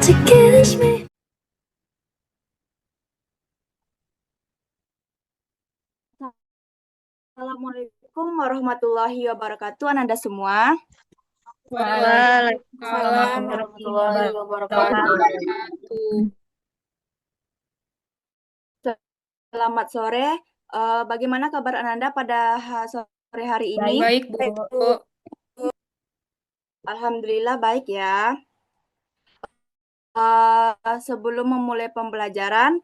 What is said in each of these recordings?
to kiss me. Assalamualaikum warahmatullahi wabarakatuh, Ananda semua. Waalaikumsalam Waalaikumsalam warahmatullahi warahmatullahi wabarakatuh. wabarakatuh. Selamat sore. Bagaimana kabar Ananda pada sore hari ini? Baik, Bu. Alhamdulillah baik ya. Sebelum memulai pembelajaran,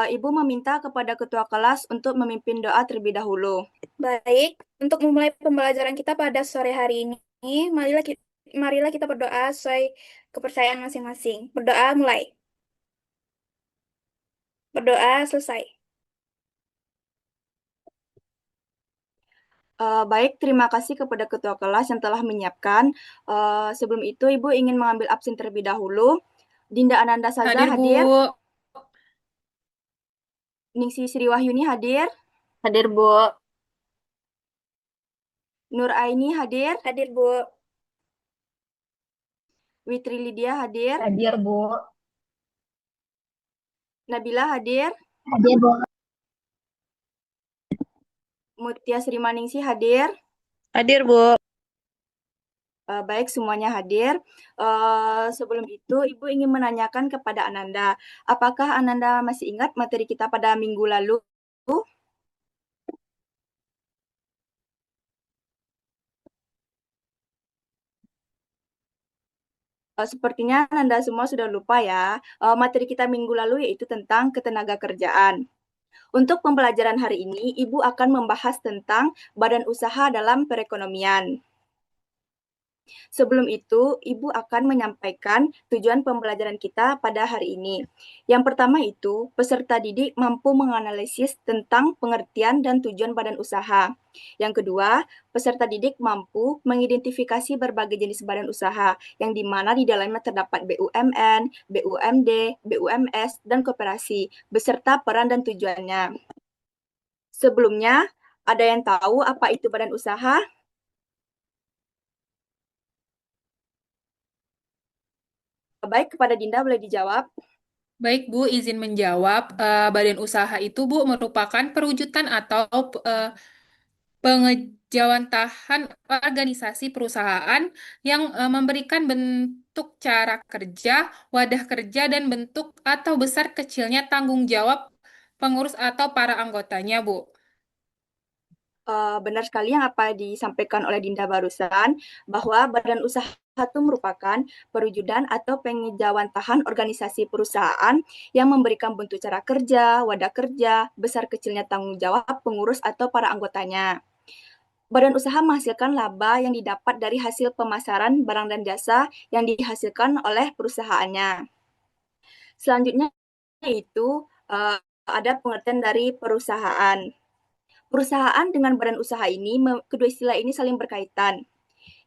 Ibu meminta kepada ketua kelas untuk memimpin doa terlebih dahulu. Baik, untuk memulai pembelajaran kita pada sore hari ini, marilah kita berdoa sesuai kepercayaan masing-masing. Berdoa mulai. Berdoa selesai. Baik, terima kasih kepada ketua kelas yang telah menyiapkan. Sebelum itu, Ibu ingin mengambil absen terlebih dahulu. Dinda Ananda Saza Hadir, Bu. hadir. Ningsi Sri Wahyuni hadir. Hadir, Bu. Nur Aini hadir. Hadir, Bu. Witri Lydia hadir. Hadir, Bu. Nabila hadir. Hadir, Bu. Mutia Sri Maningsi hadir. Hadir, Bu. Baik, semuanya hadir. Sebelum itu, Ibu ingin menanyakan kepada Ananda, apakah Ananda masih ingat materi kita pada minggu lalu? Sepertinya Ananda semua sudah lupa ya. Materi kita minggu lalu yaitu tentang ketenaga kerjaan. Untuk pembelajaran hari ini, Ibu akan membahas tentang badan usaha dalam perekonomian. Sebelum itu, Ibu akan menyampaikan tujuan pembelajaran kita pada hari ini. Yang pertama itu, peserta didik mampu menganalisis tentang pengertian dan tujuan badan usaha. Yang kedua, peserta didik mampu mengidentifikasi berbagai jenis badan usaha, yang di mana di dalamnya terdapat BUMN, BUMD, BUMS, dan koperasi, beserta peran dan tujuannya. Sebelumnya, ada yang tahu apa itu badan usaha? Baik, kepada Dinda boleh dijawab. Baik, Bu, izin menjawab. Badan usaha itu, Bu, merupakan perwujudan atau pengejawantahan organisasi perusahaan yang memberikan bentuk cara kerja, wadah kerja, dan bentuk atau besar kecilnya tanggung jawab pengurus atau para anggotanya, Bu. Benar sekali yang apa disampaikan oleh Dinda barusan, bahwa badan usaha itu merupakan perwujudan atau pengejawantahan organisasi perusahaan yang memberikan bentuk cara kerja, wadah kerja, besar kecilnya tanggung jawab pengurus atau para anggotanya. Badan usaha menghasilkan laba yang didapat dari hasil pemasaran barang dan jasa yang dihasilkan oleh perusahaannya. Selanjutnya itu ada pengertian dari perusahaan. Perusahaan dengan badan usaha ini, kedua istilah ini saling berkaitan,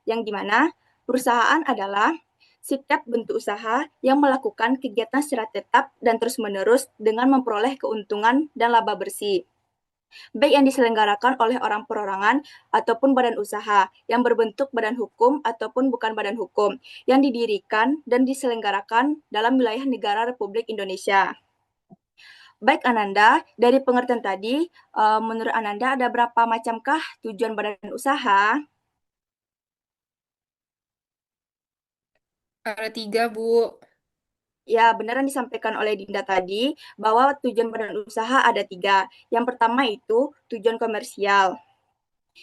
yang dimana perusahaan adalah setiap bentuk usaha yang melakukan kegiatan secara tetap dan terus-menerus dengan memperoleh keuntungan dan laba bersih, baik yang diselenggarakan oleh orang perorangan ataupun badan usaha yang berbentuk badan hukum ataupun bukan badan hukum yang didirikan dan diselenggarakan dalam wilayah negara Republik Indonesia. Baik Ananda, dari pengertian tadi, menurut Ananda ada berapa macamkah tujuan badan usaha? Ada 3, Bu. Ya, benar yang disampaikan oleh Dinda tadi, bahwa tujuan badan usaha ada 3. Yang pertama itu tujuan komersial,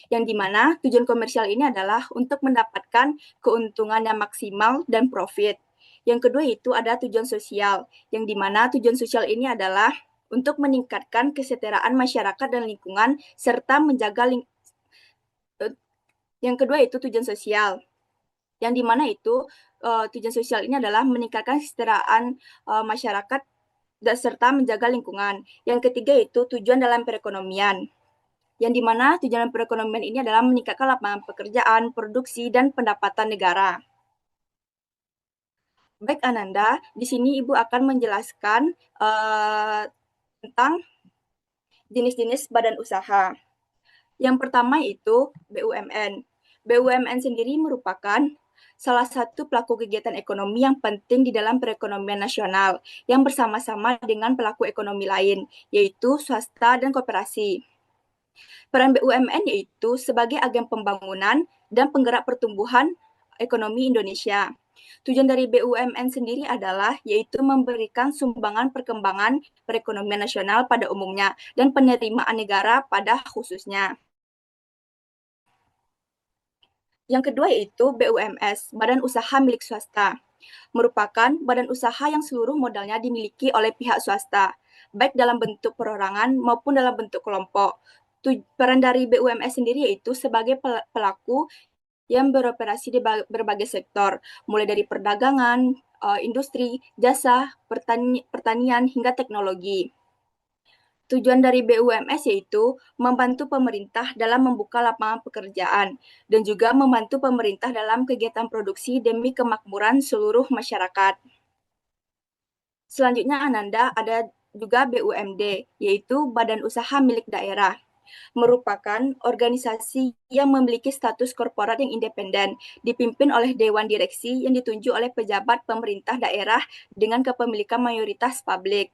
yang dimana tujuan komersial ini adalah untuk mendapatkan keuntungan yang maksimal dan profit. Yang kedua itu ada tujuan sosial, yang dimana tujuan sosial ini adalah untuk meningkatkan kesejahteraan masyarakat dan lingkungan, serta menjaga yang kedua itu tujuan sosial, yang dimana itu tujuan sosial ini adalah meningkatkan kesejahteraan masyarakat dan serta menjaga lingkungan. Yang ketiga itu tujuan dalam perekonomian, yang dimana tujuan perekonomian ini adalah meningkatkan lapangan pekerjaan, produksi, dan pendapatan negara. Baik Ananda, di sini Ibu akan menjelaskan tentang jenis-jenis badan usaha. Yang pertama itu BUMN. BUMN sendiri merupakan salah satu pelaku kegiatan ekonomi yang penting di dalam perekonomian nasional yang bersama-sama dengan pelaku ekonomi lain, yaitu swasta dan koperasi. Peran BUMN yaitu sebagai agen pembangunan dan penggerak pertumbuhan ekonomi Indonesia. Tujuan dari BUMN sendiri adalah yaitu memberikan sumbangan perkembangan perekonomian nasional pada umumnya dan penerimaan negara pada khususnya. Yang kedua yaitu BUMS, Badan Usaha Milik Swasta, merupakan badan usaha yang seluruh modalnya dimiliki oleh pihak swasta, baik dalam bentuk perorangan maupun dalam bentuk kelompok. Peran dari BUMS sendiri yaitu sebagai pelaku yang beroperasi di berbagai sektor, mulai dari perdagangan, industri, jasa, pertanian, hingga teknologi. Tujuan dari BUMS yaitu membantu pemerintah dalam membuka lapangan pekerjaan dan juga membantu pemerintah dalam kegiatan produksi demi kemakmuran seluruh masyarakat. Selanjutnya Ananda ada juga BUMD, yaitu Badan Usaha Milik Daerah, merupakan organisasi yang memiliki status korporat yang independen, dipimpin oleh Dewan Direksi yang ditunjuk oleh pejabat pemerintah daerah dengan kepemilikan mayoritas publik.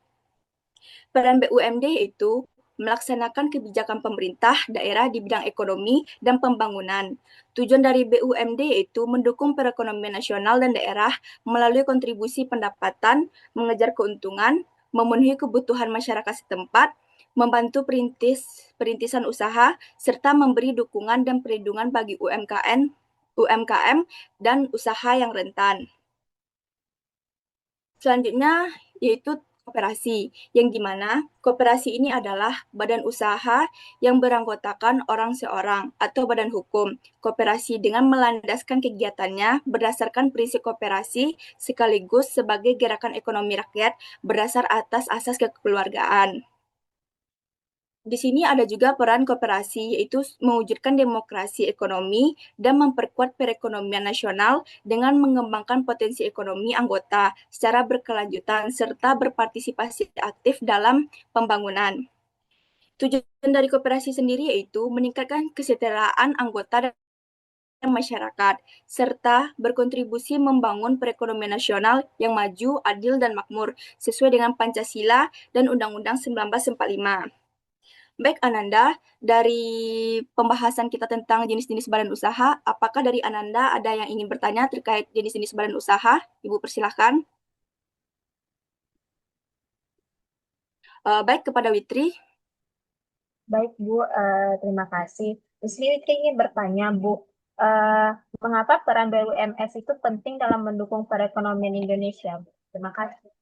Peran BUMD yaitu melaksanakan kebijakan pemerintah daerah di bidang ekonomi dan pembangunan. Tujuan dari BUMD yaitu mendukung perekonomian nasional dan daerah melalui kontribusi pendapatan, mengejar keuntungan, memenuhi kebutuhan masyarakat setempat, membantu perintisan usaha, serta memberi dukungan dan perlindungan bagi UMKM, dan usaha yang rentan. Selanjutnya yaitu koperasi, yang dimana koperasi ini adalah badan usaha yang beranggotakan orang seorang atau badan hukum. Koperasi dengan melandaskan kegiatannya berdasarkan prinsip koperasi sekaligus sebagai gerakan ekonomi rakyat berdasar atas asas kekeluargaan. Di sini ada juga peran koperasi, yaitu mewujudkan demokrasi ekonomi dan memperkuat perekonomian nasional dengan mengembangkan potensi ekonomi anggota secara berkelanjutan serta berpartisipasi aktif dalam pembangunan. Tujuan dari koperasi sendiri yaitu meningkatkan kesejahteraan anggota dan masyarakat, serta berkontribusi membangun perekonomian nasional yang maju, adil, dan makmur sesuai dengan Pancasila dan Undang-Undang 1945. Baik Ananda, dari pembahasan kita tentang jenis-jenis badan usaha, apakah dari Ananda ada yang ingin bertanya terkait jenis-jenis badan usaha? Ibu persilahkan. Baik kepada Witri. Baik, Bu. Terima kasih. Di sini Witri ingin bertanya, Bu, eh, mengapa peran BUMS itu penting dalam mendukung perekonomian Indonesia, Bu? Terima kasih.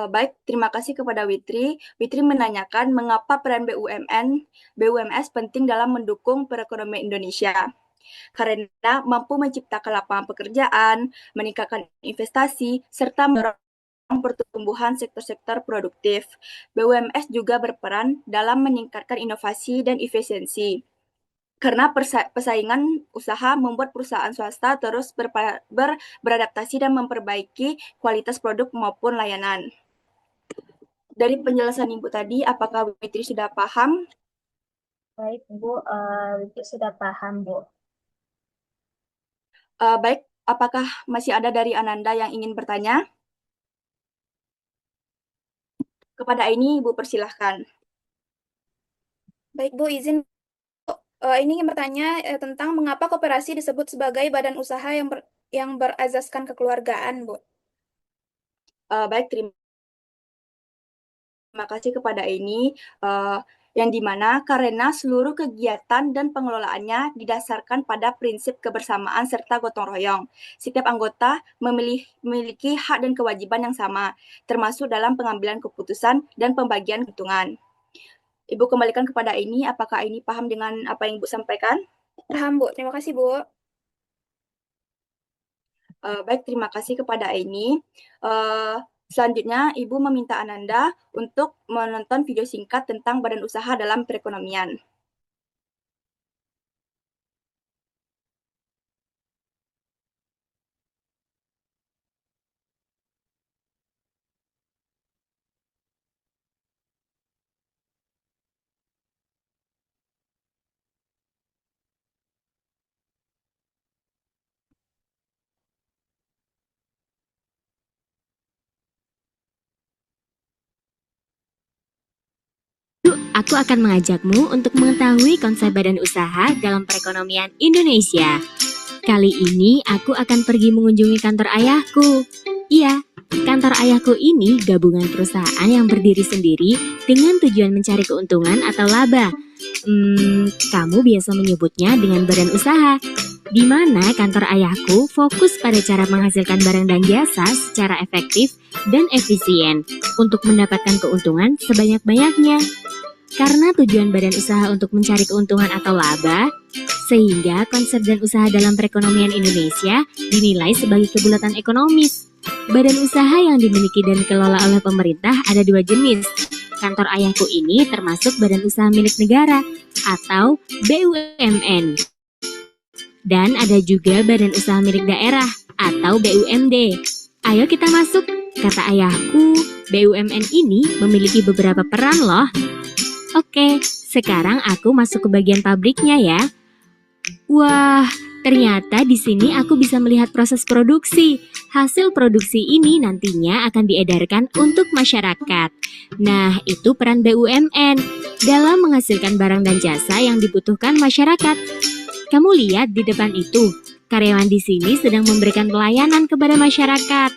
Baik, terima kasih kepada Witri. Witri menanyakan mengapa peran BUMS penting dalam mendukung perekonomian Indonesia. Karena mampu menciptakan lapangan pekerjaan, meningkatkan investasi, serta mendorong pertumbuhan sektor-sektor produktif. BUMS juga berperan dalam meningkatkan inovasi dan efisiensi. Karena persaingan usaha membuat perusahaan swasta terus beradaptasi dan memperbaiki kualitas produk maupun layanan. Dari penjelasan Ibu tadi, apakah Witri sudah paham? Baik, Bu. Witri sudah paham, Bu. Baik, apakah masih ada dari Ananda yang ingin bertanya? Kepada ini, Ibu persilahkan. Baik, Bu, izin ini ingin bertanya tentang mengapa koperasi disebut sebagai badan usaha yang berazaskan kekeluargaan, Bu. Baik, terima kasih kepada ini. Yang dimana karena seluruh kegiatan dan pengelolaannya didasarkan pada prinsip kebersamaan serta gotong royong. Setiap anggota memiliki hak dan kewajiban yang sama, termasuk dalam pengambilan keputusan dan pembagian keuntungan. Ibu kembalikan kepada ini, apakah ini paham dengan apa yang Ibu sampaikan? Paham, Bu. Terima kasih, Bu. Baik, terima kasih kepada ini. Selanjutnya, Ibu meminta Ananda untuk menonton video singkat tentang badan usaha dalam perekonomian. aku akan mengajakmu untuk mengetahui konsep badan usaha dalam perekonomian Indonesia. Kali ini aku akan pergi mengunjungi kantor ayahku. Iya, kantor ayahku ini gabungan perusahaan yang berdiri sendiri dengan tujuan mencari keuntungan atau laba. Kamu biasa menyebutnya dengan badan usaha, di mana kantor ayahku fokus pada cara menghasilkan barang dan jasa secara efektif dan efisien untuk mendapatkan keuntungan sebanyak-banyaknya. Karena tujuan badan usaha untuk mencari keuntungan atau laba, sehingga konsep dan usaha dalam perekonomian Indonesia dinilai sebagai kebulatan ekonomis. Badan usaha yang dimiliki dan dikelola oleh pemerintah ada dua jenis. Kantor ayahku ini termasuk badan usaha milik negara atau BUMN. Dan ada juga badan usaha milik daerah atau BUMD. Ayo kita masuk, kata ayahku, BUMN ini memiliki beberapa peran loh. Oke, sekarang aku masuk ke bagian pabriknya ya. Wah, ternyata di sini aku bisa melihat proses produksi. Hasil produksi ini nantinya akan diedarkan untuk masyarakat. Nah, itu peran BUMN dalam menghasilkan barang dan jasa yang dibutuhkan masyarakat. Kamu lihat di depan itu, karyawan di sini sedang memberikan pelayanan kepada masyarakat.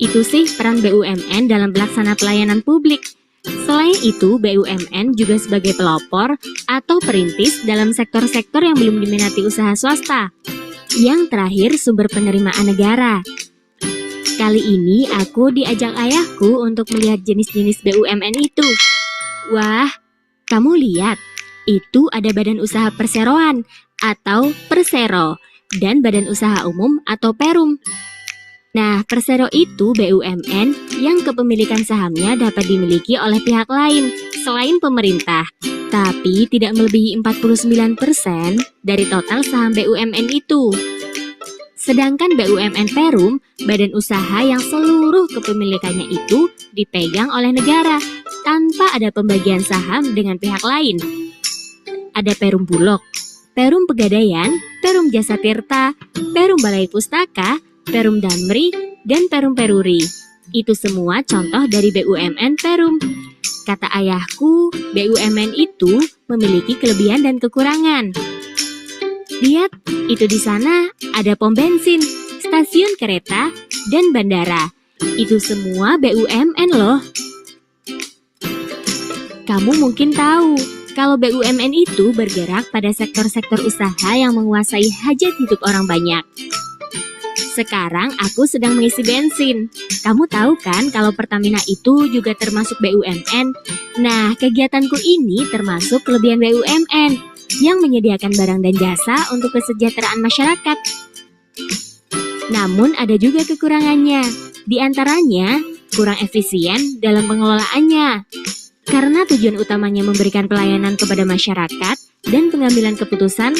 Itu sih peran BUMN dalam pelaksana pelayanan publik. Selain itu, BUMN juga sebagai pelopor atau perintis dalam sektor-sektor yang belum diminati usaha swasta. Yang terakhir, sumber penerimaan negara. Kali ini aku diajak ayahku untuk melihat jenis-jenis BUMN itu. Wah, kamu lihat, itu ada badan usaha perseroan atau Persero dan badan usaha umum atau Perum. Nah, Persero itu BUMN yang kepemilikan sahamnya dapat dimiliki oleh pihak lain selain pemerintah, tapi tidak melebihi 49% dari total saham BUMN itu. Sedangkan BUMN Perum, badan usaha yang seluruh kepemilikannya itu dipegang oleh negara tanpa ada pembagian saham dengan pihak lain. Ada Perum Bulog, Perum Pegadaian, Perum Jasa Tirta, Perum Balai Pustaka, Perum Damri, dan Perum Peruri. Itu semua contoh dari BUMN Perum. Kata ayahku, BUMN itu memiliki kelebihan dan kekurangan. Lihat, itu di sana ada pom bensin, stasiun kereta, dan bandara. Itu semua BUMN loh. Kamu mungkin tahu, kalau BUMN itu bergerak pada sektor-sektor usaha yang menguasai hajat hidup orang banyak. Sekarang aku sedang mengisi bensin. Kamu tahu kan kalau Pertamina itu juga termasuk BUMN? Nah, kegiatanku ini termasuk kelebihan BUMN yang menyediakan barang dan jasa untuk kesejahteraan masyarakat. Namun ada juga kekurangannya. Di antaranya, kurang efisien dalam pengelolaannya. Karena tujuan utamanya memberikan pelayanan kepada masyarakat dan pengambilan keputusan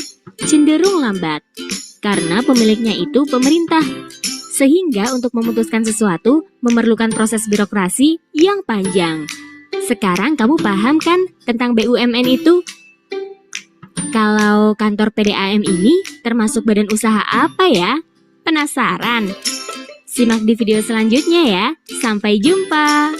cenderung lambat. Karena pemiliknya itu pemerintah. Sehingga untuk memutuskan sesuatu memerlukan proses birokrasi yang panjang. Sekarang kamu paham kan tentang BUMN itu? Kalau kantor PDAM ini termasuk badan usaha apa ya? Penasaran? Simak di video selanjutnya ya. Sampai jumpa.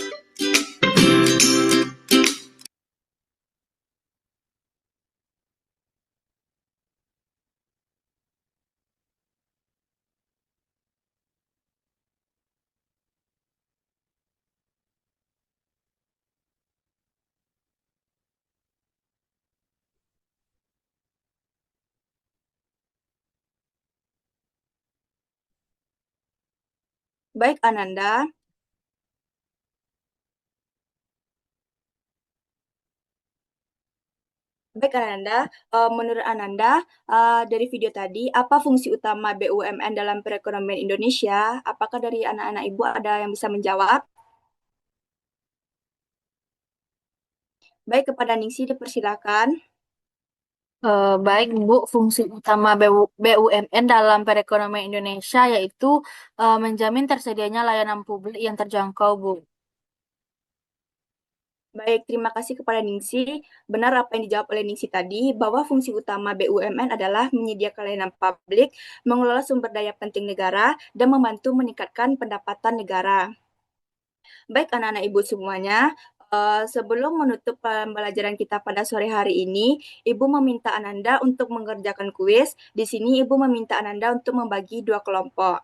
Baik, Ananda. Baik, Ananda. Menurut Ananda, dari video tadi, apa fungsi utama BUMN dalam perekonomian Indonesia? Apakah dari anak-anak Ibu ada yang bisa menjawab? Baik, kepada Ningsi dipersilakan. Baik, Bu, fungsi utama BUMN dalam perekonomian Indonesia yaitu menjamin tersedianya layanan publik yang terjangkau, Bu. Baik, terima kasih kepada Ningsi. Benar apa yang dijawab oleh Ningsi tadi, bahwa fungsi utama BUMN adalah menyediakan layanan publik, mengelola sumber daya penting negara, dan membantu meningkatkan pendapatan negara. Baik, anak-anak Ibu semuanya, Sebelum menutup pembelajaran kita pada sore hari ini, Ibu meminta Ananda untuk mengerjakan kuis. Di sini Ibu meminta Ananda untuk membagi dua kelompok.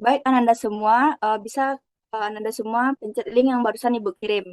Baik, bisa Ananda semua pencet link yang barusan Ibu kirim.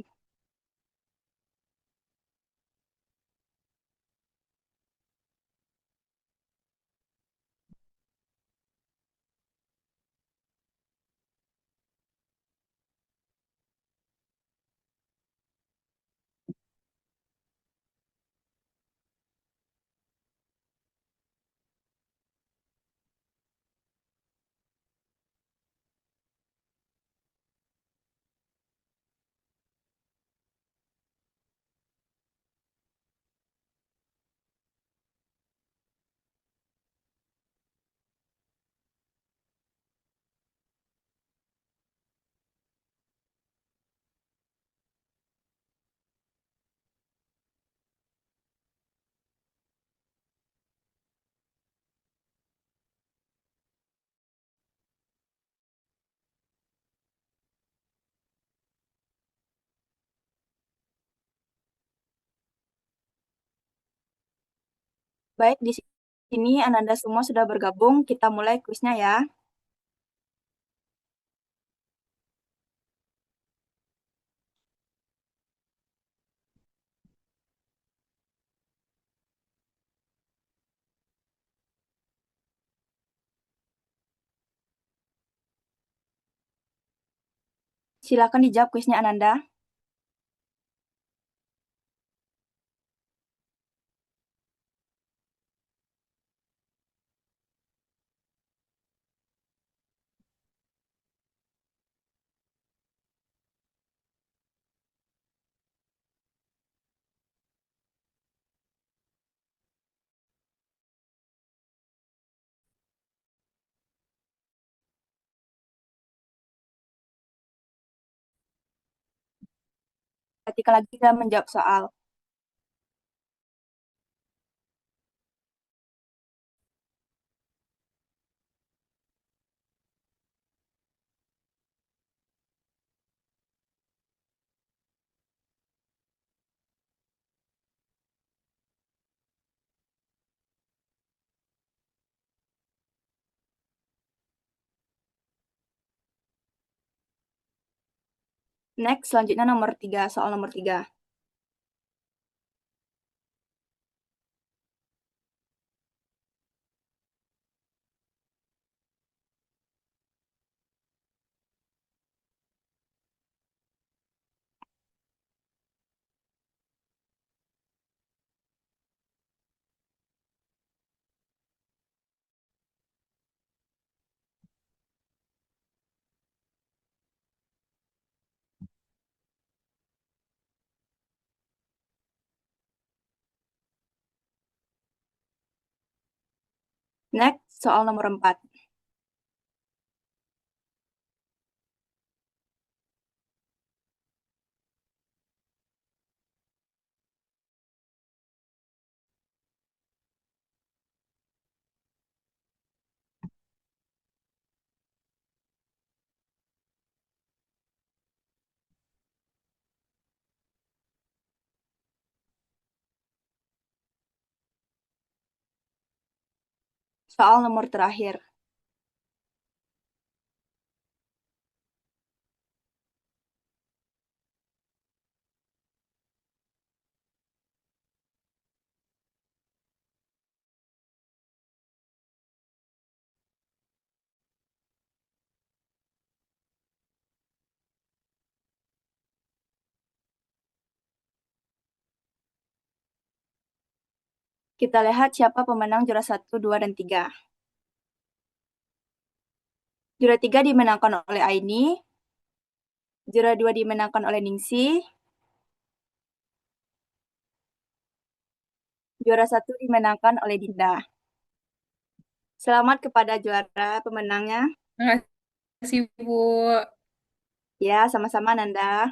Baik, di sini Ananda semua sudah bergabung. Kita mulai kuisnya ya. Silakan dijawab kuisnya Ananda. Ketika lagi dalam menjawab soal. Next, selanjutnya nomor 3, soal nomor 3. Next, soal nomor 4. soal nomor terakhir. Kita lihat siapa pemenang juara 1, 2, dan 3. Juara 3 dimenangkan oleh Aini, juara 2 dimenangkan oleh Ningsi, juara 1 dimenangkan oleh Dinda. Selamat kepada juara pemenangnya. Terima kasih, Bu. Ya, sama-sama Nanda.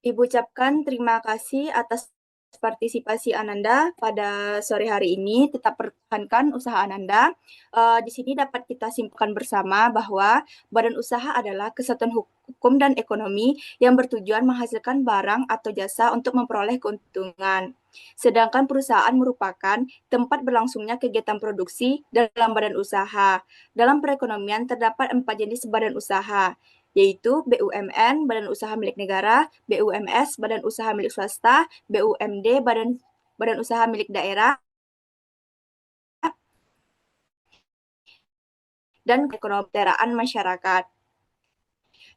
Ibu ucapkan terima kasih atas partisipasi Ananda pada sore hari ini. Tetap pertahankan usaha Ananda. Di sini dapat kita simpulkan bersama bahwa badan usaha adalah kesatuan hukum dan ekonomi yang bertujuan menghasilkan barang atau jasa untuk memperoleh keuntungan. Sedangkan perusahaan merupakan tempat berlangsungnya kegiatan produksi dalam badan usaha. Dalam perekonomian terdapat 4 jenis badan usaha, yaitu BUMN, Badan Usaha Milik Negara, BUMS, Badan Usaha Milik Swasta, BUMD, Badan Usaha Milik Daerah, dan kekonopteraan masyarakat.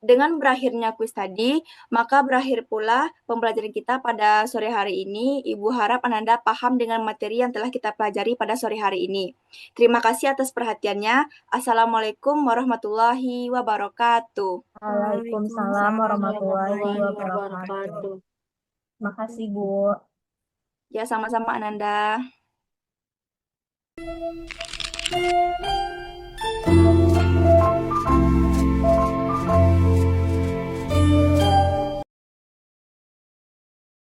Dengan berakhirnya kuis tadi, maka berakhir pula pembelajaran kita pada sore hari ini. Ibu harap Ananda paham dengan materi yang telah kita pelajari pada sore hari ini. Terima kasih atas perhatiannya. Assalamualaikum warahmatullahi wabarakatuh. Waalaikumsalam warahmatullahi wabarakatuh. wabarakatuh. Terima kasih, Bu. Ya, sama-sama Ananda.